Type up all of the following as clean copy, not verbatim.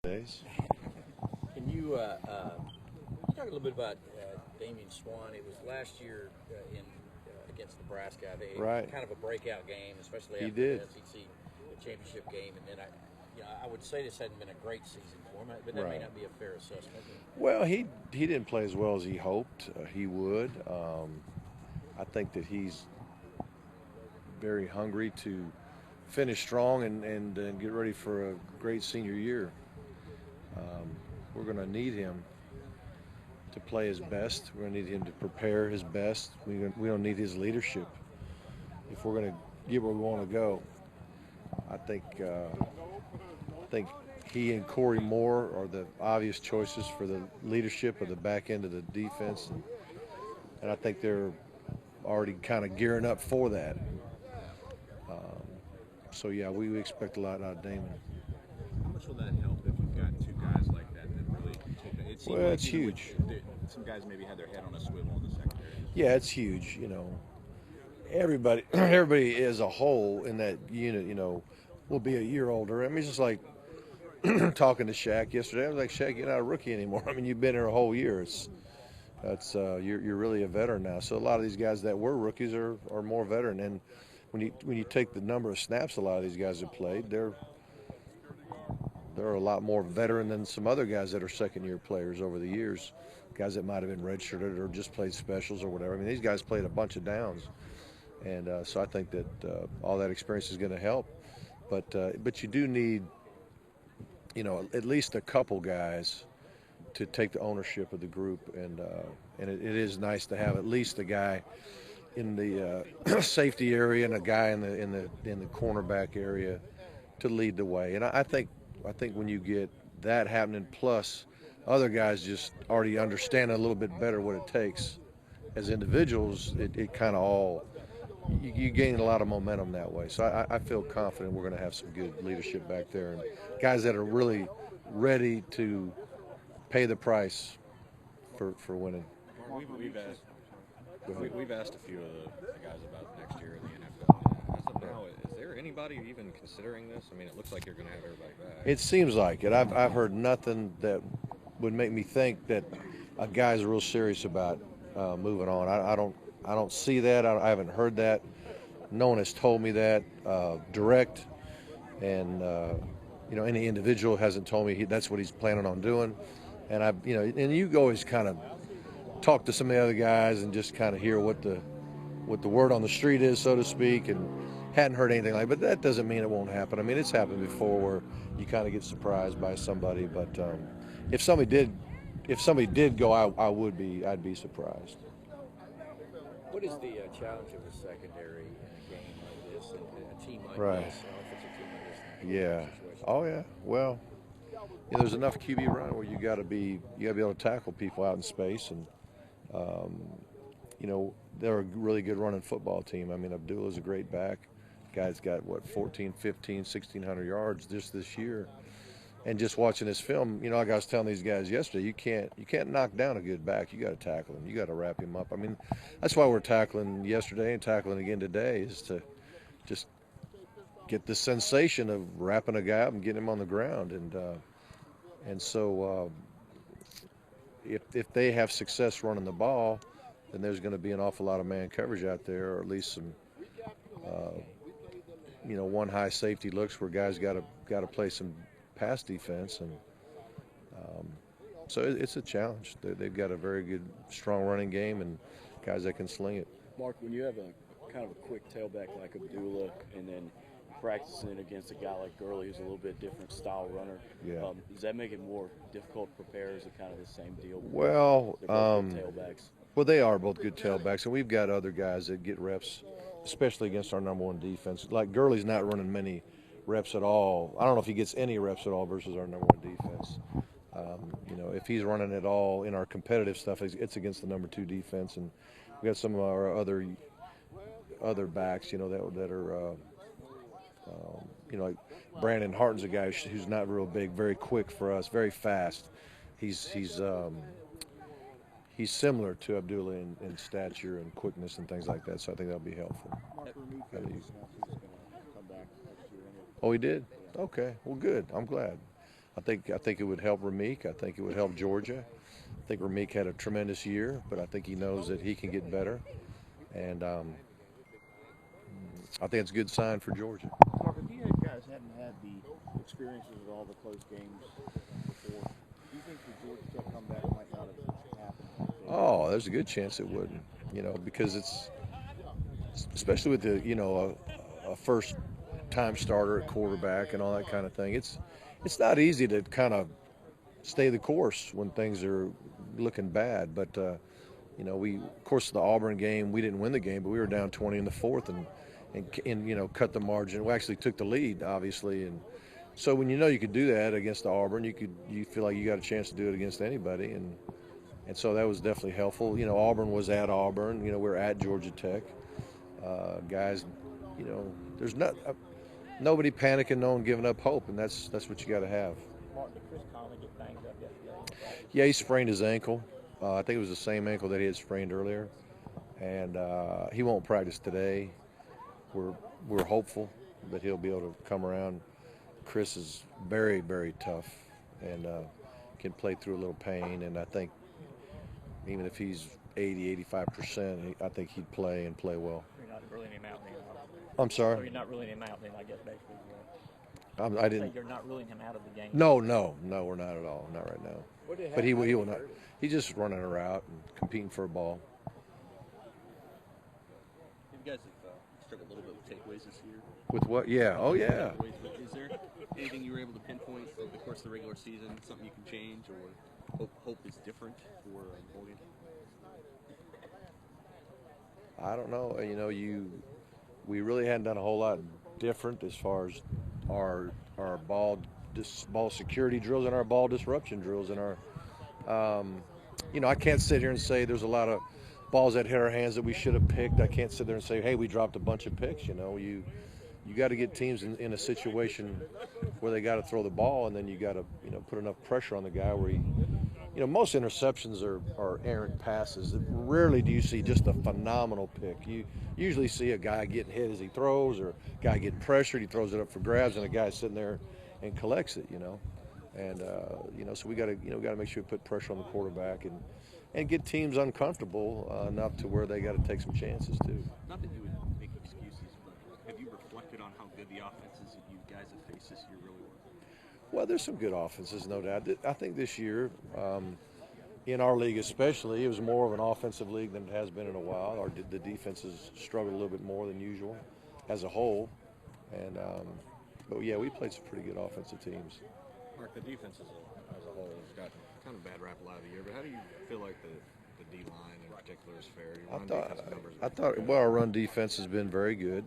Days. Can you talk a little bit about Damian Swan? It was last year in against Nebraska. They Right. kind of a breakout game, especially He after did. the SEC championship game. And then I would say this hadn't been a great season for him, but that may Right. not be a fair assessment. Well, he didn't play as well as he hoped he would. I think that he's very hungry to finish strong and get ready for a great senior year. We're going to need him to play his best. We're going to need him to prepare his best. We don't need his leadership if we're going to get where we want to go. I think he and Corey Moore are the obvious choices for the leadership of the back end of the defense, and I think they're already kind of gearing up for that. So yeah, we expect a lot out of Damon. How much will that help if you've got two guys like that really take it? It seemed Well, like it's huge. Some guys maybe had their head on a swivel in the secondary. Yeah, it's huge. Everybody as a whole in that unit, will be a year older. I mean, it's just like talking to Shaq yesterday. I was like, Shaq, you're not a rookie anymore. I mean, you've been here a whole year. You're really a veteran now. So a lot of these guys that were rookies are more veteran. And when you take the number of snaps a lot of these guys have played, they're a lot more veteran than some other guys that are second-year players over the years, guys that might have been redshirted or just played specials or whatever. I mean, these guys played a bunch of downs, and so I think that all that experience is going to help. But you do need, at least a couple guys to take the ownership of the group, and it is nice to have at least a guy in the safety area and a guy in the cornerback area to lead the way. And I think when you get that happening, plus other guys just already understand a little bit better what it takes as individuals, it kind of all you gain a lot of momentum that way. So I feel confident we're going to have some good leadership back there and guys that are really ready to pay the price for winning. We've asked a few of the guys about next year in the NFL. As of now, is there anybody even considering this? I mean, it looks like you're going to have everybody back. It seems like it. I've heard nothing that would make me think that a guy's real serious about moving on. I don't see that. I haven't heard that. No one has told me that direct, and any individual hasn't told me that's what he's planning on doing. And and you always kind of talk to some of the other guys and just kind of hear what the word on the street is, so to speak, and hadn't heard anything like. But that doesn't mean it won't happen. I mean, it's happened before where you kind of get surprised by somebody. But if somebody did go, I'd be surprised. What is the challenge of the secondary in a game like this and a team like Right. this, an offensive team like this? Yeah. Oh yeah. Well, there's enough QB run where you got to be able to tackle people out in space, and they're a really good running football team. I mean, Abdullah's a great back. Guy's got 14, 15, 1,600 yards just this year. And just watching this film, like I was telling these guys yesterday, you can't knock down a good back. You got to tackle him. You got to wrap him up. I mean, that's why we're tackling yesterday and tackling again today, is to just get the sensation of wrapping a guy up and getting him on the ground. And so if they have success running the ball, then there's going to be an awful lot of man coverage out there, or at least some one high safety looks where guys got to play some pass defense, and so it's a challenge. They've got a very good, strong running game and guys that can sling it. Mark, when you have a kind of a quick tailback like Abdullah, and then practicing against a guy like Gurley, who's a little bit different style runner, does that make it more difficult to prepare? Is it kind of the same deal? Well, They're both good tailbacks. Well, they are both good tailbacks, and we've got other guys that get reps, especially against our number one defense. Like Gurley's not running many reps at all. I don't know if he gets any reps at all versus our number one defense. If he's running at all in our competitive stuff, it's against the number two defense, and we got some of our other backs, that are, like Brandon Harton's a guy who's not real big, very quick for us, very fast. He's similar to Abdullah in stature and quickness and things like that, so I think that'll be helpful. Oh, he did? Okay, well, good. I'm glad. I think it would help Ramik. I think it would help Georgia. I think Ramik had a tremendous year, but I think he knows that he can get better, and I think it's a good sign for Georgia. Mark, if you guys hadn't had the experiences with all the close games before, do you think the Georgia Tech comeback might not have happened? Oh, there's a good chance it wouldn't, because it's especially with the, a first-time starter at quarterback and all that kind of thing. It's not easy to kind of stay the course when things are looking bad. But we, of course, the Auburn game, we didn't win the game, but we were down 20 in the fourth and cut the margin. We actually took the lead, obviously, and so when you could do that against Auburn, you feel like you got a chance to do it against anybody, and so that was definitely helpful. Auburn was at Auburn. We're at Georgia Tech. Guys, there's nobody panicking, no one giving up hope, and that's what you got to have. Mark, did Chris Conley get banged up yesterday? Yeah, he sprained his ankle. I think it was the same ankle that he had sprained earlier, and he won't practice today. We're hopeful that he'll be able to come around. Chris is very, very tough and can play through a little pain, and I think even if he's 80-85%, I think he'd play and play well. You're not ruling him out then? I'm sorry? So you're not ruling him out then, I guess, basically. I didn't. You're not ruling him out of the game? No, we're not at all. Not right now. But he will not. He's just running a route and competing for a ball. You guys have struggled a little bit with takeaways this year. With what? Yeah. Oh, yeah. Is there anything you were able to pinpoint over the course of the regular season, something you can change or hope is different for Morgan? I don't know. We really hadn't done a whole lot different as far as our ball security drills and our ball disruption drills and our I can't sit here and say there's a lot of balls that hit our hands that we should have picked. I can't sit there and say, hey, we dropped a bunch of picks. You got to get teams in a situation where they got to throw the ball, and then you got to put enough pressure on the guy where he most interceptions are errant passes. Rarely do you see just a phenomenal pick. You usually see a guy getting hit as he throws, or a guy getting pressured, he throws it up for grabs, and a guy sitting there and collects it. And so we got to make sure we put pressure on the quarterback and get teams uncomfortable enough to where they got to take some chances too. Not that you would make excuses, but have you reflected on how good the offenses that you guys have faced this year really were? Well, there's some good offenses, no doubt. I think this year, in our league especially, it was more of an offensive league than it has been in a while. The defenses struggled a little bit more than usual as a whole. And but yeah, we played some pretty good offensive teams. Mark, the defense as a whole has got kind of bad rap a lot of the year, but how do you feel like the D-line in particular is fair? I thought our run defense has been very good.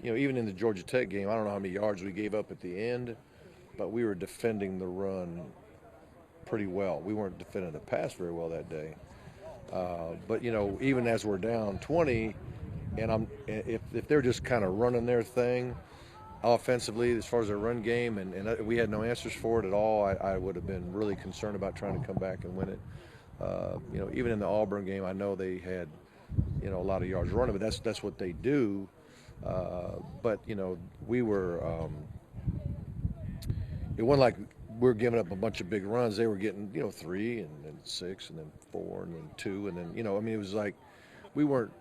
Even in the Georgia Tech game, I don't know how many yards we gave up at the end, but we were defending the run pretty well. We weren't defending the pass very well that day. But even as we're down 20, and if they're just kind of running their thing offensively as far as their run game, and we had no answers for it at all, I would have been really concerned about trying to come back and win it. Even in the Auburn game, I know they had a lot of yards running, but that's what they do. But we were. It wasn't like we're giving up a bunch of big runs. They were getting 3 and then 6 and then 4 and then 2 and then it was like we weren't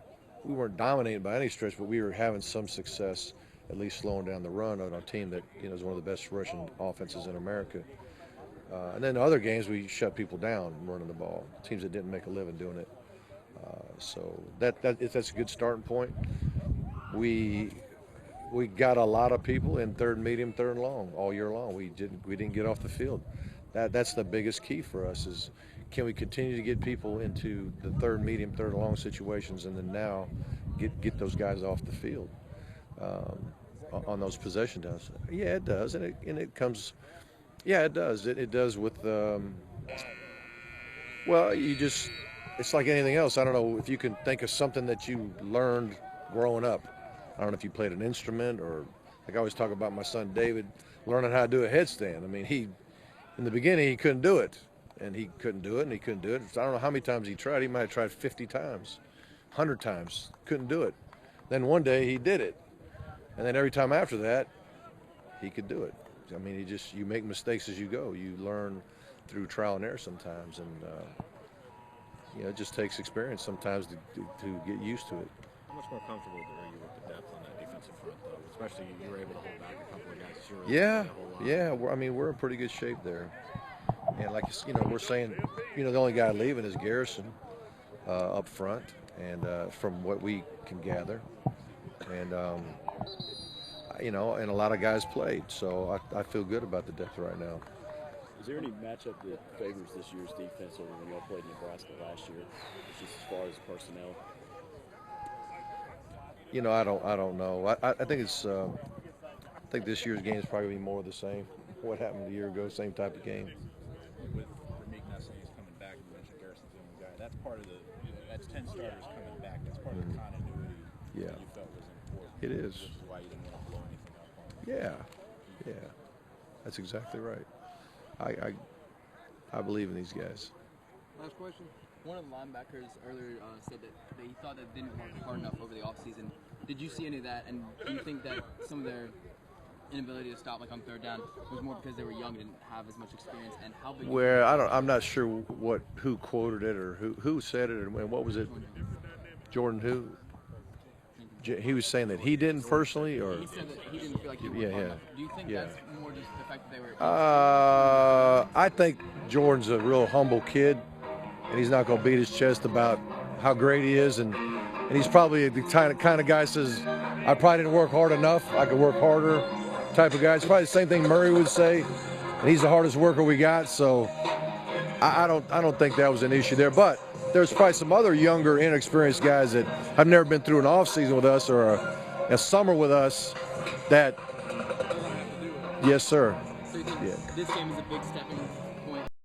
dominating by any stretch, but we were having some success, at least slowing down the run on a team that is one of the best rushing offenses in America. And then the other games we shut people down running the ball. Teams that didn't make a living doing it. So that's a good starting point. We got a lot of people in third, medium, third, and long all year long. We didn't get off the field. That's the biggest key for us is can we continue to get people into the third, medium, third, and long situations, and then now get those guys off the field on those possession downs. Yeah, it does, and it comes. Yeah, it does. It does with. Well, it's like anything else. I don't know if you can think of something that you learned growing up. I don't know if you played an instrument or, like I always talk about my son David learning how to do a headstand. I mean, in the beginning, he couldn't do it, and he couldn't do it, and he couldn't do it. So I don't know how many times he tried. He might have tried 50 times, 100 times, couldn't do it. Then one day he did it, and then every time after that, he could do it. I mean, you make mistakes as you go. You learn through trial and error sometimes, and it just takes experience sometimes to get used to it. How much more comfortable are you with the depth on that defensive front, though? Especially you were able to hold back a couple of guys. Yeah. We're in pretty good shape there. And like we're saying, the only guy leaving is Garrison up front, and from what we can gather, and and a lot of guys played, so I feel good about the depth right now. Is there any matchup that favors this year's defense over when y'all played Nebraska last year, just as far as personnel? I don't know. I think it's. I think this year's game is probably more of the same. What happened a year ago, same type of game. With Richt coming back, you mentioned Garrison's the only guy. That's part of that's 10 starters coming back. That's part of the continuity that you felt was important. It is. Which is why you didn't want to blow anything up on them. Yeah. That's exactly right. I believe in these guys. Last question. One of the linebackers earlier said that he thought they didn't work hard enough over the offseason. Did you see any of that? And do you think that some of their inability to stop, like on third down, was more because they were young and didn't have as much experience? And how big? Well, I'm not sure who quoted it or who said it, and what was it? Jordan who? He was saying that he didn't personally, or he said that he didn't feel like he worked hard enough. Do you think that's more just the fact that they were? I think Jordan's a real humble kid, and he's not going to beat his chest about how great he is, and he's probably the kind of guy says, I probably didn't work hard enough. I could work harder. Type of guy. It's probably the same thing Murray would say, and he's the hardest worker we got. So I don't think that was an issue there. But there's probably some other younger, inexperienced guys that have never been through an off season with us or a summer with us. That, yes, sir. So you think this game is a big stepping